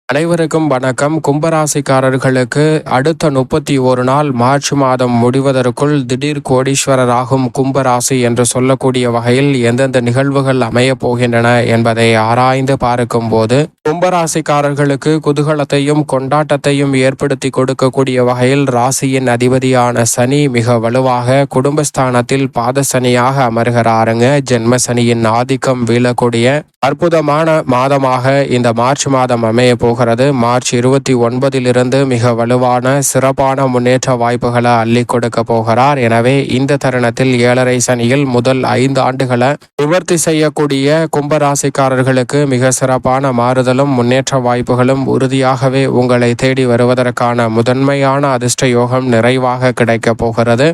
அனைவருக்கும் வணக்கம். கும்பராசிக்காரர்களுக்கு அடுத்த 31 நாள் மார்ச் மாதம் முடிவதற்குள் திடீர் கோடீஸ்வரராகும் கும்பராசி என்று சொல்லக்கூடிய வகையில் எந்தெந்த நிகழ்வுகள் அமையப் போகின்றன என்பதை ஆராய்ந்து பார்க்கும் போது கும்பராசிக்காரர்களுக்கு குதூகலத்தையும் கொண்டாட்டத்தையும் ஏற்படுத்தி கொடுக்கக்கூடிய வகையில் ராசியின் அதிபதியான சனி மிக வலுவாக குடும்பஸ்தானத்தில் பாதசனியாக அமர்கிறாருங்க. ஜென்ம சனியின் ஆதிக்கம் வீழக்கூடிய அற்புதமான மாதமாக இந்த மார்ச் மாதம் அமைய போகிறது. மார்ச் 29 மிக வலுவான சிறப்பான முன்னேற்ற வாய்ப்புகளை அள்ளி கொடுக்க போகிறார். எனவே இந்த தருணத்தில் 7.5 சனியில் முதல் 5 ஆண்டுகளை நிவர்த்தி செய்யக்கூடிய கும்பராசிக்காரர்களுக்கு மிக சிறப்பான மாறுதலும் முன்னேற்ற வாய்ப்புகளும் உறுதியாகவே உங்களை தேடி வருவதற்கான முதன்மையான அதிர்ஷ்ட யோகம் நிறைவாக கிடைக்க போகிறது.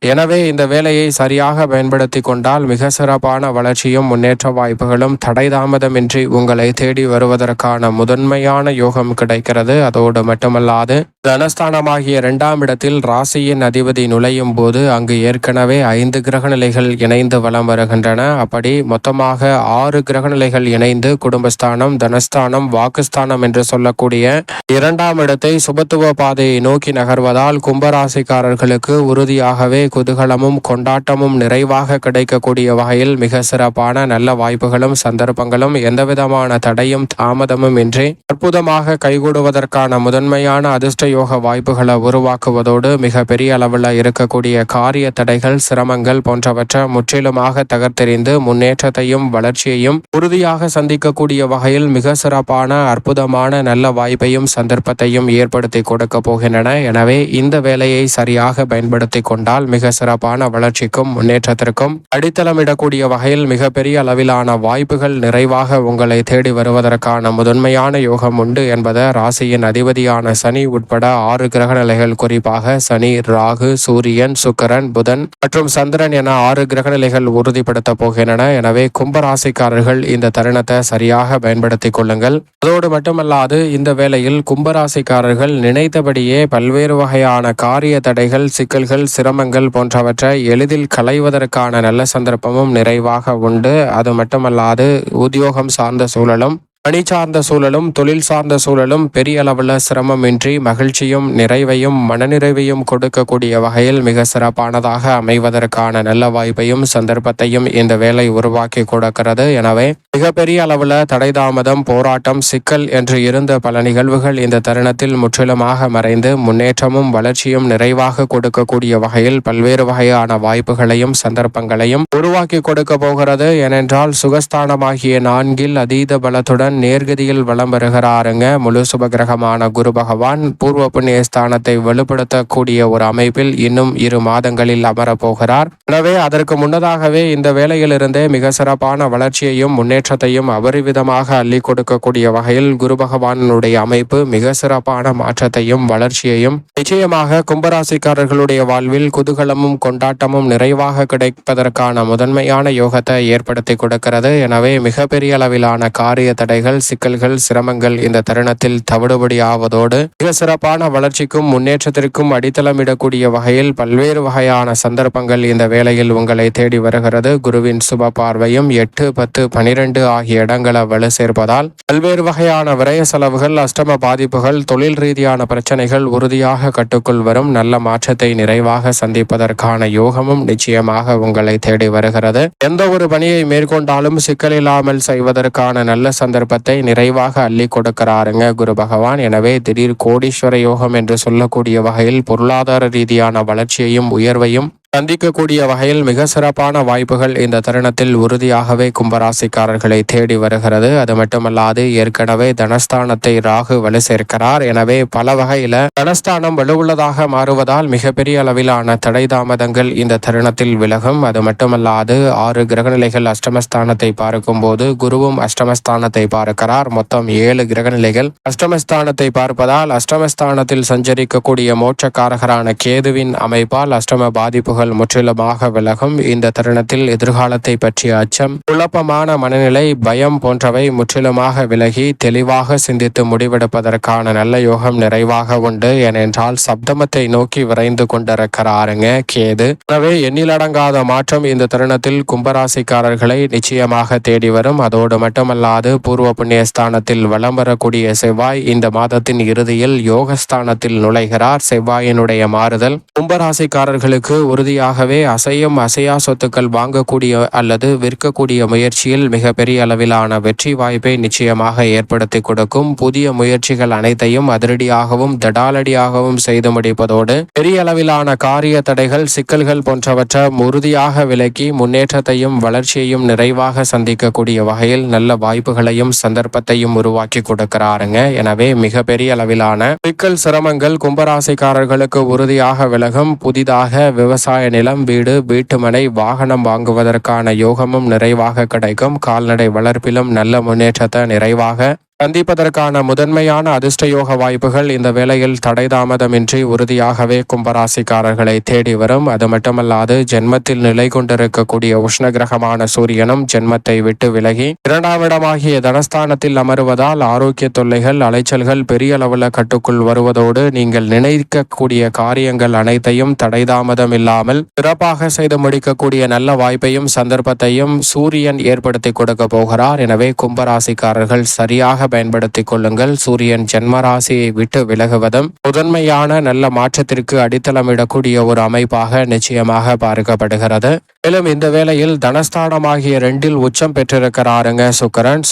எனவே இந்த வேலையை சரியாக பயன்படுத்தி கொண்டால் மிக சிறப்பான வளர்ச்சியும் முன்னேற்ற வாய்ப்புகளும் தடை தாமதமின்றி உங்களை தேடி வருவதற்கான முதன்மையான யோகம் கிடைக்கிறது. அதோடு மட்டுமல்லாது தனஸ்தானமாகிய 2ஆம் இடத்தில் ராசியின் அதிபதி நுழையும் போது அங்கு ஏற்கனவே 5 கிரகநிலைகள் இணைந்து வலம் வருகின்றன. அப்படி மொத்தமாக 6 கிரகநிலைகள் இணைந்து குடும்பஸ்தானம், தனஸ்தானம், வாக்குஸ்தானம் என்று சொல்லக்கூடிய 2ஆம் இடத்தை சுபத்துவ பாதையை நோக்கி நகர்வதால் கும்பராசிக்காரர்களுக்கு உறுதியாகவே குதூகலமும் கொண்டாட்டமும் நிறைவாக கிடைக்கக்கூடிய வகையில் மிக சிறப்பான நல்ல வாய்ப்புகளும் சந்தர்ப்பங்களும் எந்தவிதமான தடையும் தாமதமும் இன்றி அற்புதமாக கைகூடுவதற்கான முதன்மையான அதிர்ஷ்ட யோக வாய்ப்புகளை உருவாக்குவதோடு மிக பெரிய அளவில் இருக்கக்கூடிய காரிய தடைகள், சிரமங்கள் போன்றவற்றை முற்றிலுமாக தகர்த்தெறிந்து முன்னேற்றத்தையும் வளர்ச்சியையும் உறுதியாக சந்திக்கக்கூடிய வகையில் மிக சிறப்பான அற்புதமான நல்ல வாய்ப்பையும் சந்தர்ப்பத்தையும் ஏற்படுத்தி கொடுக்க போகின்றன. எனவே இந்த வேலையை சரியாக பயன்படுத்தி கொண்டால் மிக சிறப்பான வளர்ச்சிக்கும் முன்னேற்றத்திற்கும் அடித்தளமிடக்கூடிய வகையில் மிகப்பெரிய அளவிலான வாய்ப்புகள் நிறைவாக உங்களை தேடி வருவதற்கான முதன்மையான யோகம் உண்டு என்பதை ராசியின் அதிபதியான சனி உட்பட 6 கிரக நிலைகள், குறிப்பாக சனி, ராகு, சூரியன், சுக்கிரன், புதன் மற்றும் சந்திரன் என 6 கிரக நிலைகள் உறுதிப்படுத்த போகின்றன. எனவே கும்பராசிக்காரர்கள் இந்த தருணத்தை சரியாக பயன்படுத்திக் கொள்ளுங்கள். அதோடு மட்டுமல்லாது இந்த வேளையில் கும்பராசிக்காரர்கள் நினைத்தபடியே பல்வேறு வகையான காரிய தடைகள், சிக்கல்கள், சிரமங்கள் போன்றவற்றை எளிதில் களைவதற்கான நல்ல சந்தர்ப்பமும் நிறைவாக உண்டு. அது மட்டுமல்லாது உத்தியோகம் சார்ந்த சூழலும், பணி சார்ந்த சூழலும், தொழில் சார்ந்த சூழலும் பெரிய அளவில் சிரமமின்றி மகிழ்ச்சியும் நிறைவையும் மனநிறைவையும் கொடுக்கக்கூடிய வகையில் மிக சிறப்பானதாக அமைவதற்கான நல்ல வாய்ப்பையும் சந்தர்ப்பத்தையும் இந்த வேலை உருவாக்கி கொடுக்கிறது. எனவே மிகப்பெரிய அளவில் தடை தாமதம், போராட்டம், சிக்கல் என்று இருந்த பல நிகழ்வுகள் இந்த தருணத்தில் முற்றிலுமாக மறைந்து முன்னேற்றமும் வளர்ச்சியும் நிறைவாக கொடுக்கக்கூடிய வகையில் பல்வேறு வகையான வாய்ப்புகளையும் சந்தர்ப்பங்களையும் உருவாக்கி கொடுக்க போகிறது. ஏனென்றால் சுகஸ்தானமாகிய 4 அதீத பலத்துடன் நேர்கதியில் வலம் வருகிறாருங்க. முழு சுபகிரகமான குரு பகவான் பூர்வ புண்ணிய ஸ்தானத்தை வலுப்படுத்தக்கூடிய ஒரு அமைப்பில் இன்னும் 2 மாதங்களில் அமரப்போகிறார். எனவே அதற்கு முன்னதாகவே இந்த வேளையிலிருந்தே மிக சிறப்பான வளர்ச்சியையும் முன்னேற்றத்தையும் அபரிவிதமாக அள்ளி கொடுக்கக்கூடிய வகையில் குரு பகவானுடைய அமைப்பு மிக சிறப்பான மாற்றத்தையும் வளர்ச்சியையும் நிச்சயமாக கும்பராசிக்காரர்களுடைய வாழ்வில் குதூகலமும் கொண்டாட்டமும் நிறைவாக கிடைப்பதற்கான முதன்மையான யோகத்தை ஏற்படுத்தி கொடுக்கிறது. எனவே மிகப்பெரிய அளவிலான காரிய தடைகள், சிக்கல்கள், சிரமங்கள் இந்த தருணத்தில் தவிடுபடி ஆவதோடு மிக சிறப்பான வளர்ச்சிக்கும் முன்னேற்றத்திற்கும் அடித்தளமிடக்கூடிய வகையில் பல்வேறு வகையான சந்தர்ப்பங்கள் இந்த வேளையில் உங்களை தேடி வருகிறது. குருவின் சுப பார்வையும் 8, 10, 12 ஆகிய இடங்களை வலு சேர்ப்பதால் பல்வேறு வகையான விரய செலவுகள், அஷ்டம பாதிப்புகள், தொழில் ரீதியான பிரச்சனைகள் உறுதியாக கட்டுக்குள் வரும். நல்ல மாற்றத்தை நிறைவாக சந்திப்பதற்கான யோகமும் நிச்சயமாக உங்களை தேடி வருகிறது. எந்த ஒரு பணியை மேற்கொண்டாலும் சிக்கலில்லாமல் செய்வதற்கான நல்ல சந்தர்ப்பத்தை நிறைவாக அள்ளி கொடுக்கிறாருங்க குரு பகவான். எனவே திடீர் கோடீஸ்வர யோகம் என்று சொல்லக்கூடிய வகையில் பொருளாதார ரீதியான வளர்ச்சியையும் உயர்வையும் சந்திக்கக்கூடிய வகையில் மிக சிறப்பான வாய்ப்புகள் இந்த தருணத்தில் உறுதியாகவே கும்பராசிக்காரர்களை தேடி வருகிறது. அது மட்டுமல்லாது ஏற்கனவே தனஸ்தானத்தை ராகு வலு சேர்க்கிறார். எனவே பல வகையில தனஸ்தானம் வலுவுள்ளதாக மாறுவதால் மிகப்பெரிய அளவிலான தடை தாமதங்கள் இந்த தருணத்தில் விலகும். அது மட்டுமல்லாது 6 கிரகநிலைகள் அஷ்டமஸ்தானத்தை பார்க்கும் போது குருவும் அஷ்டமஸ்தானத்தை பார்க்கிறார். மொத்தம் 7 கிரகநிலைகள் அஷ்டமஸ்தானத்தை பார்ப்பதால் அஷ்டமஸ்தானத்தில் சஞ்சரிக்கக்கூடிய மோட்சக்காரகரான கேதுவின் அமைப்பால் அஷ்டம பாதிப்புகள் பாதிப்புகள் முற்றிலுமாக விலகும். இந்த தருணத்தில் எதிர்காலத்தை பற்றிய அச்சம், குழப்பமான மனநிலை, பயம் போன்றவை முற்றிலுமாக விலகி தெளிவாக சிந்தித்து முடிவெடுப்பதற்கான நல்ல யோகம் நிறைவாக உண்டு. ஏனென்றால் சப்தமத்தை நோக்கி விரைந்து கொண்டிருக்கிறாருங்க கேது. எனவே எண்ணிலடங்காத மாற்றம் இந்த தருணத்தில் கும்பராசிக்காரர்களை நிச்சயமாக தேடி வரும். அதோடு மட்டுமல்லாது பூர்வ புண்ணியஸ்தானத்தில் வலம் வரக்கூடிய செவ்வாய் இந்த மாதத்தின் இறுதியில் யோகஸ்தானத்தில் நுழைகிறார். செவ்வாயினுடைய மாறுதல் கும்பராசிக்காரர்களுக்கு உறுதியாகவே அசையும் அசையா சொத்துக்கள் வாங்கக்கூடிய அல்லது விற்கக்கூடிய முயற்சியில் மிகப்பெரிய அளவிலான வெற்றி வாய்ப்பை நிச்சயமாக ஏற்படுத்தி கொடுக்கும். புதிய முயற்சிகள் அனைத்தையும் அதிரடியாகவும் தடாலடியாகவும் செய்து முடிப்பதோடு பெரிய அளவிலான காரிய தடைகள், சிக்கல்கள் போன்றவற்றை உறுதியாக விலக்கி முன்னேற்றத்தையும் வளர்ச்சியையும் நிறைவாக சந்திக்கக்கூடிய வகையில் நல்ல வாய்ப்புகளையும் சந்தர்ப்பத்தையும் உருவாக்கி கொடுக்கிறாருங்க. எனவே மிகப்பெரிய அளவிலான சிக்கல், சிரமங்கள் கும்பராசிக்காரர்களுக்கு உறுதியாக விலகும். புதிதாக விவசாய நிலம், வீடு, வீட்டுமனை, வாகனம் வாங்குவதற்கான யோகமும் நிறைவாக கிடைக்கும். கால்நடை வளர்ப்பிலும் நல்ல முன்னேற்றத்தை நிறைவாக சந்திப்பதற்கான முதன்மையான அதிர்ஷ்டயோக வாய்ப்புகள் இந்த வேளையில் தடைதாமதமின்றி உறுதியாகவே கும்பராசிக்காரர்களை தேடி வரும். அது மட்டுமல்லாது ஜென்மத்தில் நிலை கொண்டிருக்கக்கூடிய உஷ்ணகிரகமான சூரியனும் ஜென்மத்தை விட்டு விலகி 2ஆம் இடமாகிய தனஸ்தானத்தில் அமருவதால் ஆரோக்கிய தொல்லைகள், அலைச்சல்கள் பெரிய அளவில் கட்டுக்குள் வருவதோடு நீங்கள் நினைக்கக்கூடிய காரியங்கள் அனைத்தையும் தடைதாமதம் இல்லாமல் சிறப்பாக செய்து முடிக்கக்கூடிய நல்ல வாய்ப்பையும் சந்தர்ப்பத்தையும் சூரியன் ஏற்படுத்தி கொடுக்க போகிறார். எனவே கும்பராசிக்காரர்கள் சரியாக பயன்படுத்திக் கொள்ளுங்கள். சூரியன் ஜென்மராசியை விட்டு விலகுவதும் முதன்மையான நல்ல மாற்றத்திற்கு அடித்தளமிடக்கூடிய ஒரு அமைப்பாக நிச்சயமாக பார்க்கப்படுகிறது. மேலும் இந்த வேளையில் தனஸ்தானமாகிய 2இல் உச்சம் பெற்றிருக்கிறாருங்க சுக்கிரன்.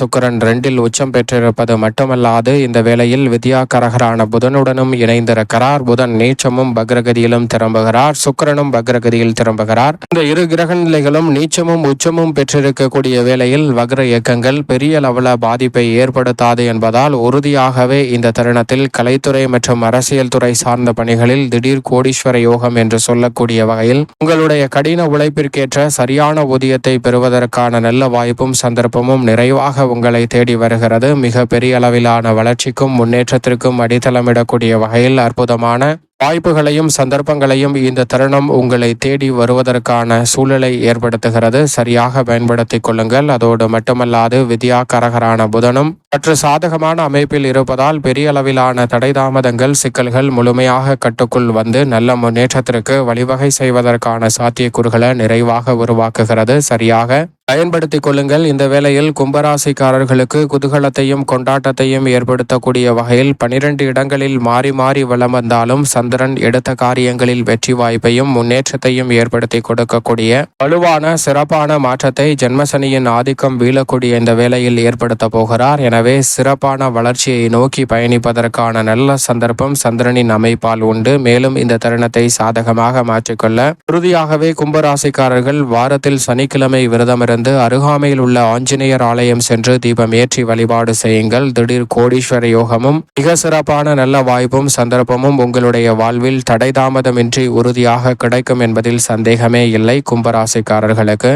2இல் உச்சம் பெற்றிருப்பது மட்டுமல்லாது இந்த வேளையில் வித்யாகரகரான புதனுடனும் இணைந்திருக்கிறார். புதன் நீச்சமும் பக்ரகதியிலும் திரும்புகிறார், சுக்கிரனும் பக்ரகதியில் திரும்புகிறார். இந்த இரு கிரக நிலைகளும் நீச்சமும் உச்சமும் பெற்றிருக்கக்கூடிய வேளையில் வக்ர இயக்கங்கள் பெரிய அளவில் பாதிப்பை ஏற்படுத்தாது என்பதால் உறுதியாகவே இந்த தருணத்தில் கலைத்துறை மற்றும் அரசியல் துறை சார்ந்த பணிகளில் திடீர் கோடீஸ்வர யோகம் என்று சொல்லக்கூடிய வகையில் உங்களுடைய கடின உழைப்பிற்கேற்ற சரியான ஊதியத்தை பெறுவதற்கான நல்ல வாய்ப்பும் சந்தர்ப்பமும் நிறைவாக உங்களை தேடி வருகிறது. மிக பெரிய அளவிலான வளர்ச்சிக்கும் முன்னேற்றத்திற்கும் அடித்தளமிடக்கூடிய வகையில் அற்புதமான வாய்ப்புகளையும் சந்தர்ப்பங்களையும் இந்த தருணம் உங்களை தேடி வருவதற்கான சூழலை ஏற்படுத்துகிறது. சரியாக பயன்படுத்திக் கொள்ளுங்கள். அதோடு மட்டுமல்லாது வித்யாகரகரான புதனும் சற்று சாதகமான அமைப்பில் இருப்பதால் பெரிய அளவிலான தடைதாமதங்கள், சிக்கல்கள் முழுமையாக கட்டுக்குள் வந்து நல்ல முன்னேற்றத்திற்கு வழிவகை செய்வதற்கான சாத்தியக்கூறுகளை நிறைவாக உருவாக்குகிறது. சரியாக பயன்படுத்திக் கொள்ளுங்கள். இந்த வேளையில் கும்பராசிக்காரர்களுக்கு குதூகலத்தையும் கொண்டாட்டத்தையும் ஏற்படுத்தக்கூடிய வகையில் 12 இடங்களில் மாறி மாறி வலம் வந்தாலும் சந்திரன் எடுத்த காரியங்களில் வெற்றி வாய்ப்பையும் முன்னேற்றத்தையும் ஏற்படுத்தி கொடுக்கக்கூடிய வலுவான சிறப்பான மாற்றத்தை ஜென்மசனியின் ஆதிக்கம் வீழக்கூடிய இந்த வேளையில் ஏற்படுத்த போகிறார். எனவே சிறப்பான வளர்ச்சியை நோக்கி பயணிப்பதற்கான நல்ல சந்தர்ப்பம் சந்திரனின் அமைப்பால் உண்டு. மேலும் இந்த தருணத்தை சாதகமாக மாற்றிக்கொள்ள உறுதியாகவே கும்பராசிக்காரர்கள் வாரத்தில் சனிக்கிழமை விரதமிருந்து அருகாமையில் உள்ள ஆஞ்சநேயர் ஆலயம் சென்று தீபம் ஏற்றி வழிபாடு செய்யுங்கள். திடீர் கோடீஸ்வர யோகமும் மிக சிறப்பான நல்ல வாய்ப்பும் சந்தர்ப்பமும் உங்களுடைய வாழ்வில் தடைதாமதமின்றி உறுதியாக கிடைக்கும் என்பதில் சந்தேகமே இல்லை கும்பராசிக்காரர்களுக்கு.